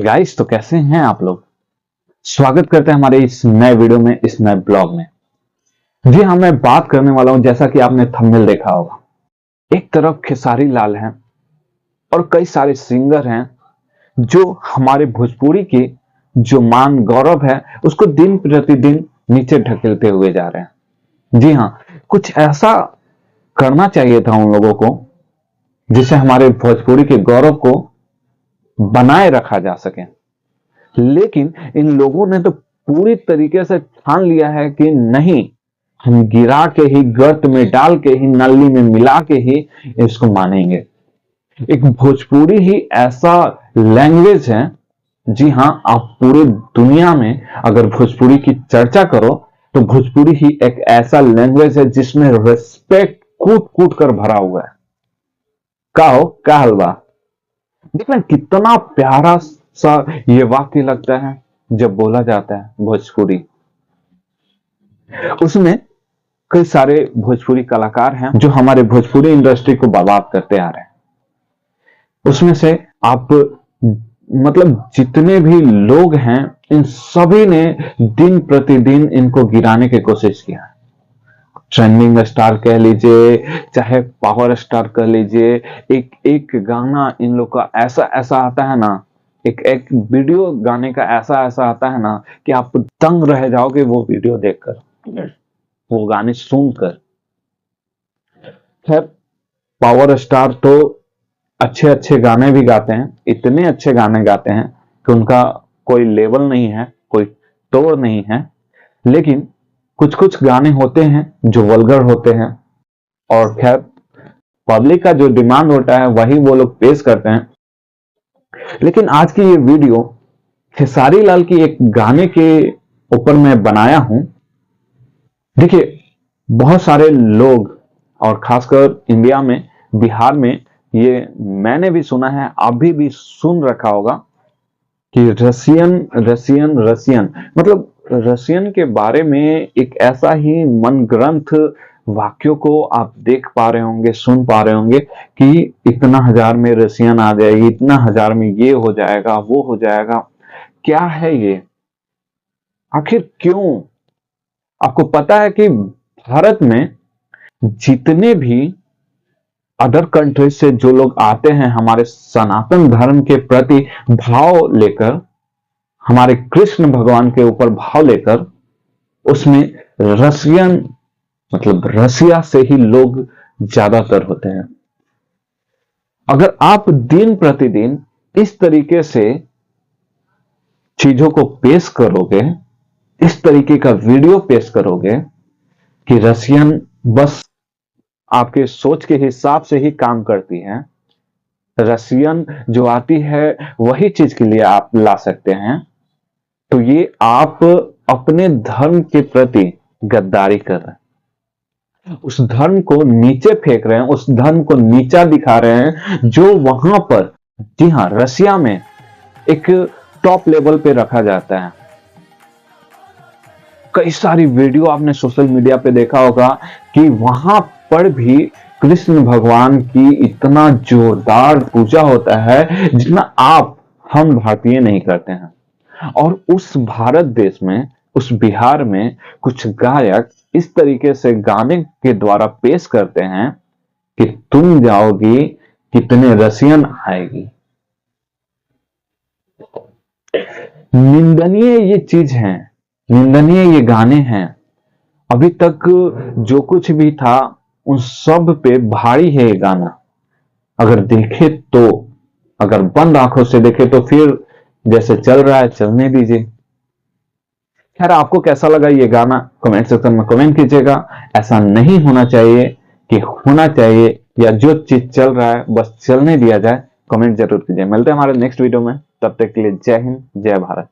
Guys, तो कैसे हैं आप लोग। स्वागत करते हैं हमारे इस नए वीडियो में, इस नए ब्लॉग में। जी हाँ, मैं बात करने वाला हूं, जैसा कि आपने थंबनेल देखा होगा, एक तरफ खेसारी लाल हैं और कई सारे सिंगर हैं जो हमारे भोजपुरी के जो मान गौरव है उसको दिन प्रतिदिन नीचे ढकेलते हुए जा रहे हैं। जी हाँ, कुछ ऐसा करना चाहिए था उन लोगों को जिससे हमारे भोजपुरी के गौरव को बनाए रखा जा सके, लेकिन इन लोगों ने तो पूरी तरीके से ठान लिया है कि नहीं, हम गिरा के ही, गर्त में डाल के ही, नली में मिला के ही इसको मानेंगे। एक भोजपुरी ही ऐसा लैंग्वेज है, जी हां, आप पूरी दुनिया में अगर भोजपुरी की चर्चा करो तो भोजपुरी ही एक ऐसा लैंग्वेज है जिसमें रिस्पेक्ट कूट कूट कर भरा हुआ है। का हो का हलवा। देखना कितना प्यारा सा ये वाक्य लगता है जब बोला जाता है भोजपुरी। उसमें कई सारे भोजपुरी कलाकार हैं जो हमारे भोजपुरी इंडस्ट्री को बर्बाद करते आ रहे हैं। उसमें से आप मतलब जितने भी लोग हैं, इन सभी ने दिन प्रतिदिन इनको गिराने की कोशिश किया है। ट्रेंडिंग स्टार कह लीजिए, चाहे पावर स्टार कह लीजिए, एक एक गाना इन लोग का ऐसा ऐसा आता है ना, एक एक वीडियो गाने का ऐसा ऐसा आता है ना कि आप दंग रह जाओगे वो वीडियो देखकर, वो गाने सुनकर। खैर, पावर स्टार तो अच्छे अच्छे गाने भी गाते हैं, इतने अच्छे गाने गाते हैं कि उनका कोई लेवल नहीं है, कोई तोड़ नहीं है। लेकिन कुछ कुछ गाने होते हैं जो वल्गर होते हैं, और खैर पब्लिक का जो डिमांड होता है वही वो लोग पेश करते हैं। लेकिन आज की ये वीडियो खेसारी लाल की एक गाने के ऊपर मैं बनाया हूं। देखिए, बहुत सारे लोग और खासकर इंडिया में, बिहार में, ये मैंने भी सुना है, आप भी सुन रखा होगा कि रसियन रसियन रसियन, मतलब रसियन के बारे में एक ऐसा ही मन ग्रंथ वाक्यों को आप देख पा रहे होंगे, सुन पा रहे होंगे कि इतना हजार में रसियन आ जाएगी, इतना हजार में ये हो जाएगा, वो हो जाएगा। क्या है ये? आखिर क्यों? आपको पता है कि भारत में जितने भी अदर कंट्रीज से जो लोग आते हैं हमारे सनातन धर्म के प्रति भाव लेकर, हमारे कृष्ण भगवान के ऊपर भाव लेकर, उसमें रसियन मतलब रसिया से ही लोग ज्यादातर होते हैं। अगर आप दिन प्रतिदिन इस तरीके से चीजों को पेश करोगे, इस तरीके का वीडियो पेश करोगे कि रसियन बस आपके सोच के हिसाब से ही काम करती है, रसियन जो आती है वही चीज के लिए आप ला सकते हैं, तो ये आप अपने धर्म के प्रति गद्दारी कर रहे हैं, उस धर्म को नीचे फेंक रहे हैं, उस धर्म को नीचा दिखा रहे हैं जो वहां पर, जी हां, रसिया में एक टॉप लेवल पे रखा जाता है। कई सारी वीडियो आपने सोशल मीडिया पे देखा होगा कि वहां पर भी कृष्ण भगवान की इतना जोरदार पूजा होता है जितना हम भारतीय नहीं करते हैं। और उस भारत देश में, उस बिहार में कुछ गायक इस तरीके से गाने के द्वारा पेश करते हैं कि तुम जाओगी कितने रसियन आएगी। निंदनीय ये चीज है, निंदनीय ये गाने हैं। अभी तक जो कुछ भी था उन सब पे भारी है ये गाना। अगर देखे तो, अगर बंद आंखों से देखे तो फिर जैसे चल रहा है चलने दीजिए। खैर, आपको कैसा लगा ये गाना कमेंट सेक्शन में कमेंट कीजिएगा। ऐसा नहीं होना चाहिए, कि होना चाहिए, या जो चीज चल रहा है बस चलने दिया जाए, कमेंट जरूर कीजिए। मिलते हैं हमारे नेक्स्ट वीडियो में, तब तक के लिए जय हिंद, जय भारत।